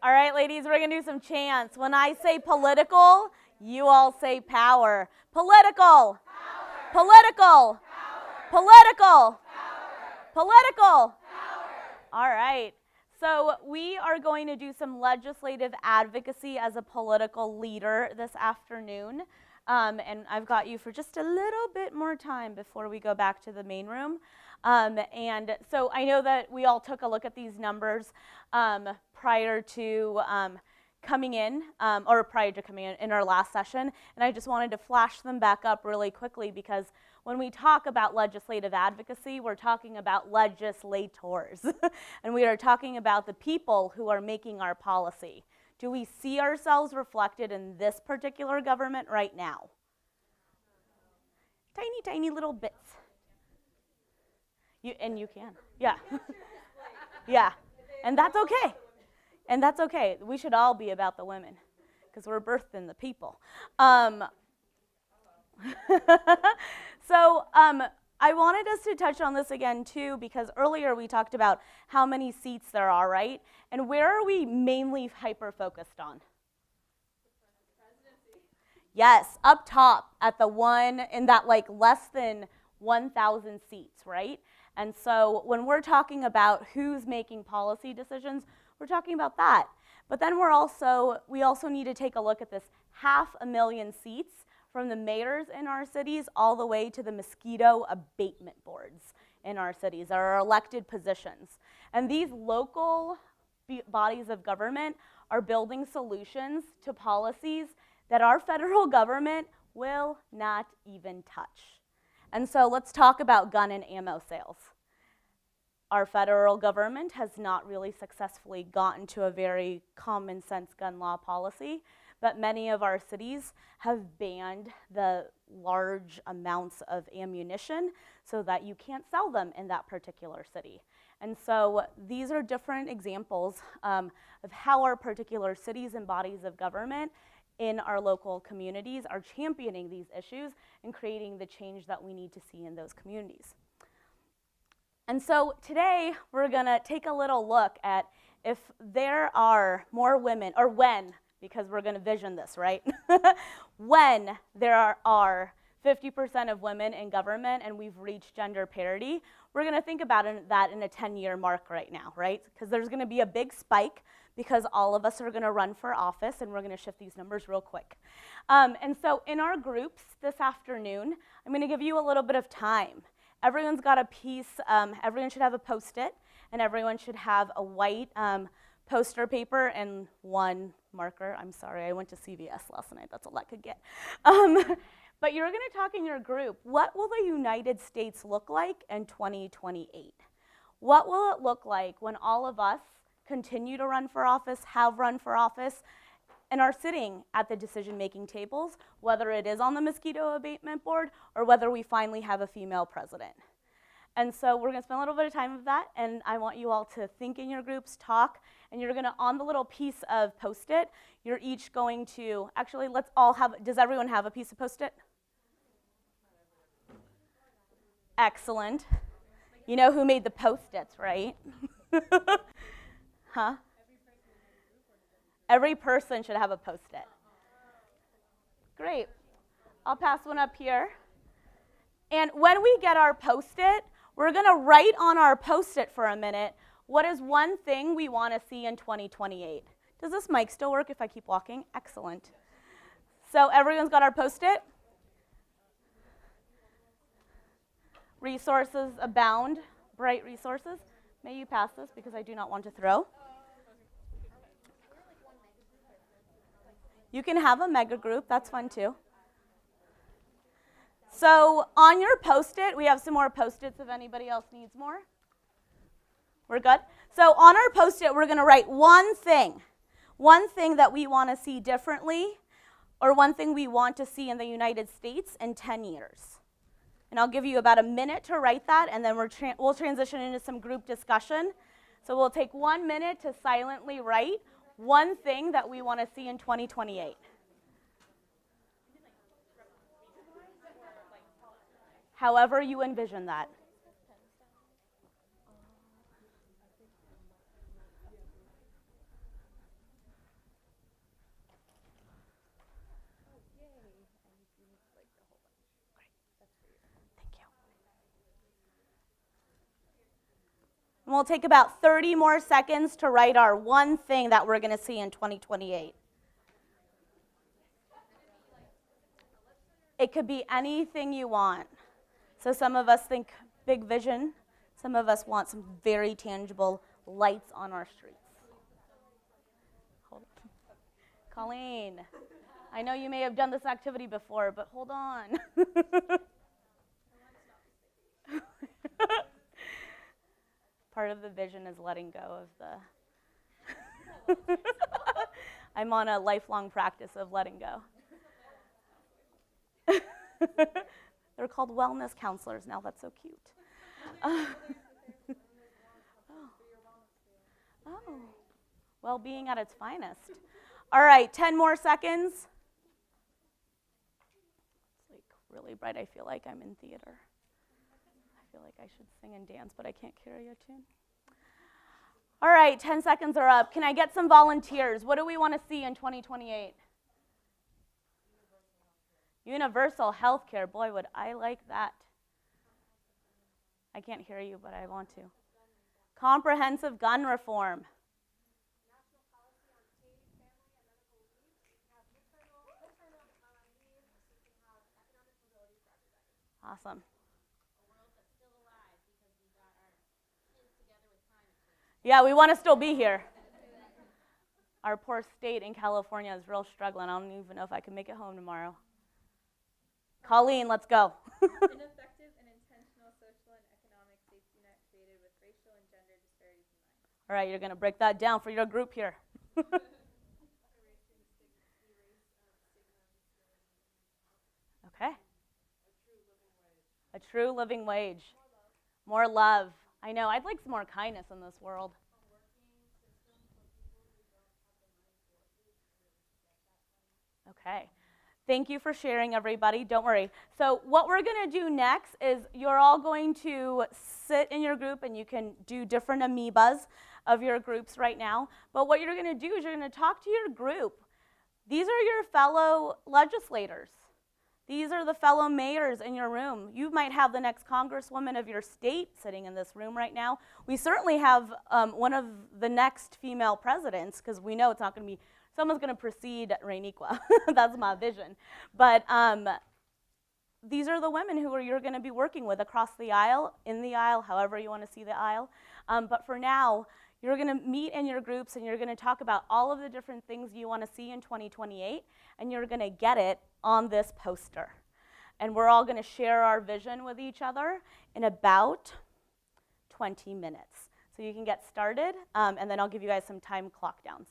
All right, ladies, we're going to do some chants. When I say political, you all say power. Political. Power. Political. Power. Political. Power. Political. Power. All right. So we are going to do some legislative advocacy as a political leader this afternoon. And I've got you for just a little bit more time before we go back to the main room. And so I know that we all took a look at these numbers prior to coming in in our last session, and I just wanted to flash them back up really quickly because when we talk about legislative advocacy, we're talking about legislators, and we are talking about the people who are making our policy. Do we see ourselves reflected in this particular government right now? Tiny, tiny little bits. You can, yeah. Yeah, and that's okay. And that's okay. We should all be about the women because we're birthed in the people. So I wanted us to touch on this again too because earlier we talked about how many seats there are, right? And where are we mainly hyper-focused on? Yes, up top at the one in that like less than 1,000 seats, right? And so when we're talking about who's making policy decisions, we're talking about that. But then we also need to take a look at this 500,000 seats from the mayors in our cities all the way to the mosquito abatement boards in our cities, our elected positions. And these local bodies of government are building solutions to policies that our federal government will not even touch. And so let's talk about gun and ammo sales. Our federal government has not really successfully gotten to a very common sense gun law policy, but many of our cities have banned the large amounts of ammunition so that you can't sell them in that particular city. And so these are different examples of how our particular cities and bodies of government in our local communities are championing these issues and creating the change that we need to see in those communities. And so today we're gonna take a little look at if there are more women, or when, because we're gonna vision this, right? When there are 50% of women in government and we've reached gender parity, we're gonna think about that in a 10-year mark right now, right? Because there's gonna be a big spike because all of us are gonna run for office and we're gonna shift these numbers real quick. And so in our groups this afternoon, I'm gonna give you a little bit of time. Everyone's got a piece, everyone should have a Post-it, and everyone should have a white poster paper and one marker. I'm sorry, I went to CVS last night, that's all I could get. But you're gonna talk in your group, what will the United States look like in 2028? What will it look like when all of us continue to run for office, have run for office, and are sitting at the decision-making tables, whether it is on the mosquito abatement board or whether we finally have a female president. And so we're gonna spend a little bit of time with that, and I want you all to think in your groups, talk, and you're gonna, on the little piece of Post-it, you're each going to, actually let's all have, does everyone have a piece of Post-it? Excellent. You know who made the Post-its, right? Huh? Every person should have a Post-it. Great. I'll pass one up here. And when we get our Post-it, we're going to write on our Post-it for a minute, what is one thing we want to see in 2028? Does this mic still work if I keep walking? Excellent. So everyone's got our Post-it? Resources abound, bright resources. May you pass this because I do not want to throw. You can have a mega group, that's fun too. So on your Post-it, we have some more Post-its if anybody else needs more. We're good? So on our Post-it, we're gonna write one thing that we wanna see differently, or one thing we want to see in the United States in 10 years. And I'll give you about a minute to write that, and then we'll transition into some group discussion. So we'll take 1 minute to silently write one thing that we want to see in 2028. However you envision that. And we'll take about 30 more seconds to write our one thing that we're going to see in 2028. It could be anything you want. So some of us think big vision. Some of us want some very tangible lights on our streets. Hold on. Colleen, I know you may have done this activity before, but hold on. Part of the vision is letting go of the... I'm on a lifelong practice of letting go. They're called wellness counselors now. That's so cute. Oh, well-being at its finest. All right, 10 more seconds. It's like really bright. I feel like I'm in theater. I feel like I should sing and dance, but I can't carry a tune. All right, 10 seconds are up. Can I get some volunteers? What do we want to see in 2028? Universal health care. Boy, would I like that. I can't hear you, but I want to. Comprehensive gun reform. National policy on paid family and medical leave. We have maternal leave. We can have economic mobility for everybody. Awesome. A world that's still alive because we got our kids together with climate change. Yeah, we want to still be here. Our poor state in California is real struggling. I don't even know if I can make it home tomorrow. Colleen, let's go. Ineffective and intentional social and economic safety net created with racial and gender disparities in mind. All right, you're going to break that down for your group here. Okay. A true living wage. More love. I know. I'd like some more kindness in this world. Okay. Thank you for sharing, everybody. Don't worry. So what we're going to do next is you're all going to sit in your group, and you can do different amoebas of your groups right now. But what you're going to do is you're going to talk to your group. These are your fellow legislators. These are the fellow mayors in your room. You might have the next congresswoman of your state sitting in this room right now. We certainly have one of the next female presidents, because we know it's not going to be someone's going to precede Rainiqua. That's my vision. But these are the women who you're going to be working with across the aisle, in the aisle, however you want to see the aisle. But for now, you're going to meet in your groups, and you're going to talk about all of the different things you want to see in 2028, and you're going to get it on this poster. And we're all going to share our vision with each other in about 20 minutes. So you can get started, and then I'll give you guys some time clock downs.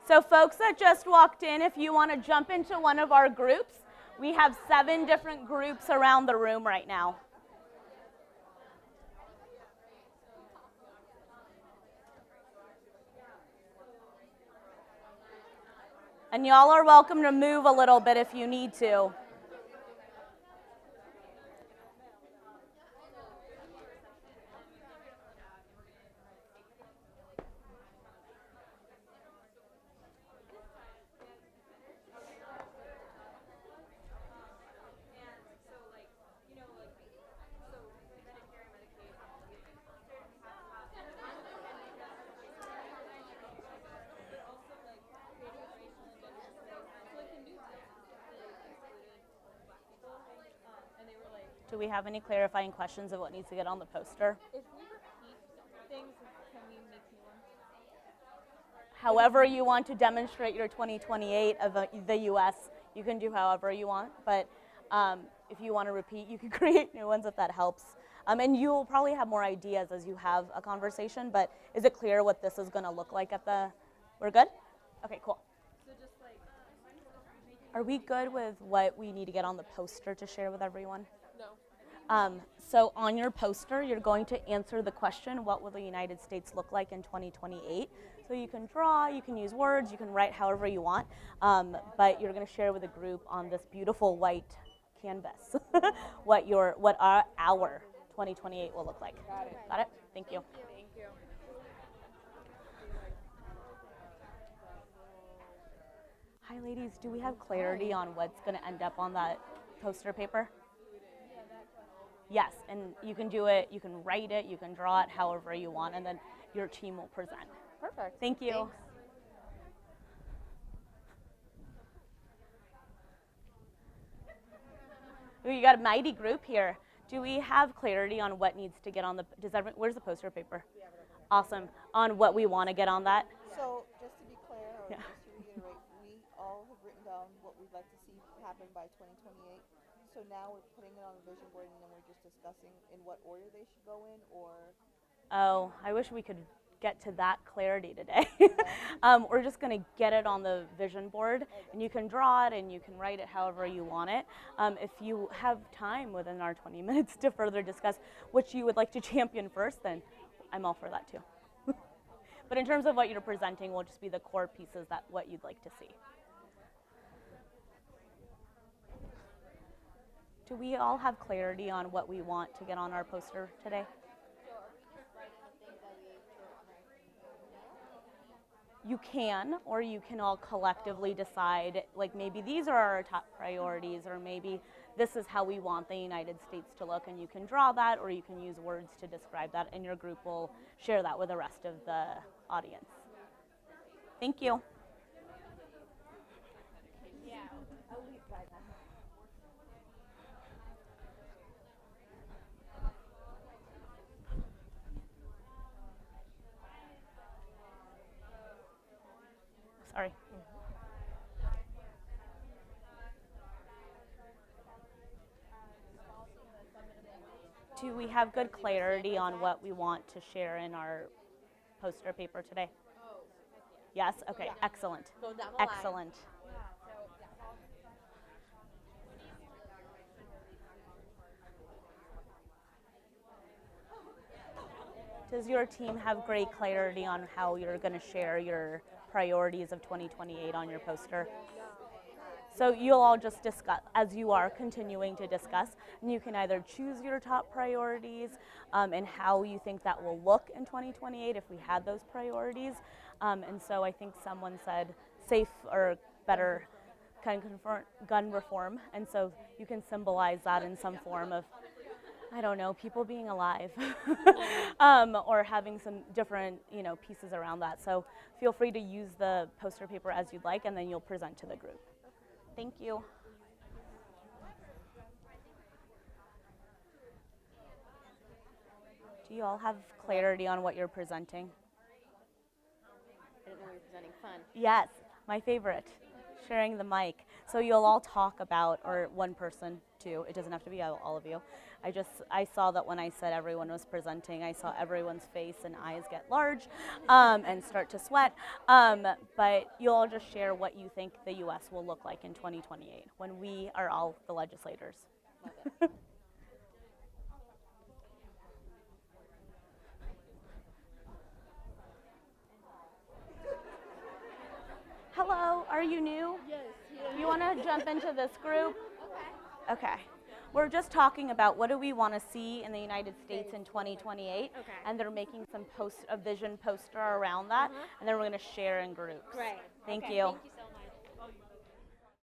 So folks that just walked in, if you want to jump into one of our groups, we have 7 different groups around the room right now. And y'all are welcome to move a little bit if you need to. Do we have any clarifying questions of what needs to get on the poster? If we repeat things, can we make new ones? However you want to demonstrate your 2028 of the U.S., you can do however you want. But if you want to repeat, you can create new ones if that helps. And you'll probably have more ideas as you have a conversation. But is it clear what this is going to look like at the? We're good? Okay, cool. So just like, Are we good with what we need to get on the poster to share with everyone? no. So on your poster, you're going to answer the question, what will the United States look like in 2028? So you can draw, you can use words, you can write however you want, but you're going to share with a group on this beautiful white canvas what our 2028 will look like. Got it. Got it? Thank you. Thank you. Hi, ladies. ladies, do we have clarity on what's going to end up on that poster paper? Yes, and you can do it, you can write it, you can draw it however you want, and then your team will present. Perfect. Thank you. Thanks. Ooh, you got a mighty group here. Do we have clarity on what needs to get on the, where's the poster paper? Awesome. On what we want to get on that? So, just to be clear, or Yeah. just to reiterate, we all have written down what we'd like to see happen by 2028. So now we're putting it on the vision board, and then we're just discussing in what order they should go in, or Oh, I wish we could get to that clarity today. We're just going to get it on the vision board, and you can draw it and you can write it however you want it. If you have time within our 20 minutes to further discuss which you would like to champion first, then I'm all for that too. But in terms of what you're presenting will just be the core pieces that what you'd like to see. Do we all have clarity on what we want to get on our poster today? You can, or you can all collectively decide, like maybe these are our top priorities, or maybe this is how we want the United States to look, and you can draw that, or you can use words to describe that, and your group will share that with the rest of the audience. Thank you. Sorry. Do we have good clarity on what we want to share in our poster paper today? Yes? Okay, excellent. Go down the line. Excellent. Does your team have great clarity on how you're going to share your priorities of 2028 on your poster? So you'll all just discuss, as you are continuing to discuss, and you can either choose your top priorities and how you think that will look in 2028 if we had those priorities. And so I think someone said safe or better gun reform, and so you can symbolize that in some form of, I don't know, people being alive, or having some different, pieces around that. So feel free to use the poster paper as you'd like, and then you'll present to the group. Thank you. Do you all have clarity on what you're presenting? I didn't know we were presenting fun. Yes, my favorite, sharing the mic. So you'll all talk about, or one person too, it doesn't have to be all of you. I saw that when I said everyone was presenting, I saw everyone's face and eyes get large and start to sweat. But you'll all just share what you think the U.S. will look like in 2028 when we are all the legislators. Hello, are you new? Yes. You want to jump into this group? Okay. We're just talking about what do we want to see in the United States in 2028, and they're making some a vision poster around that, and then we're going to share in groups. Great. Thank Okay, you. Thank you so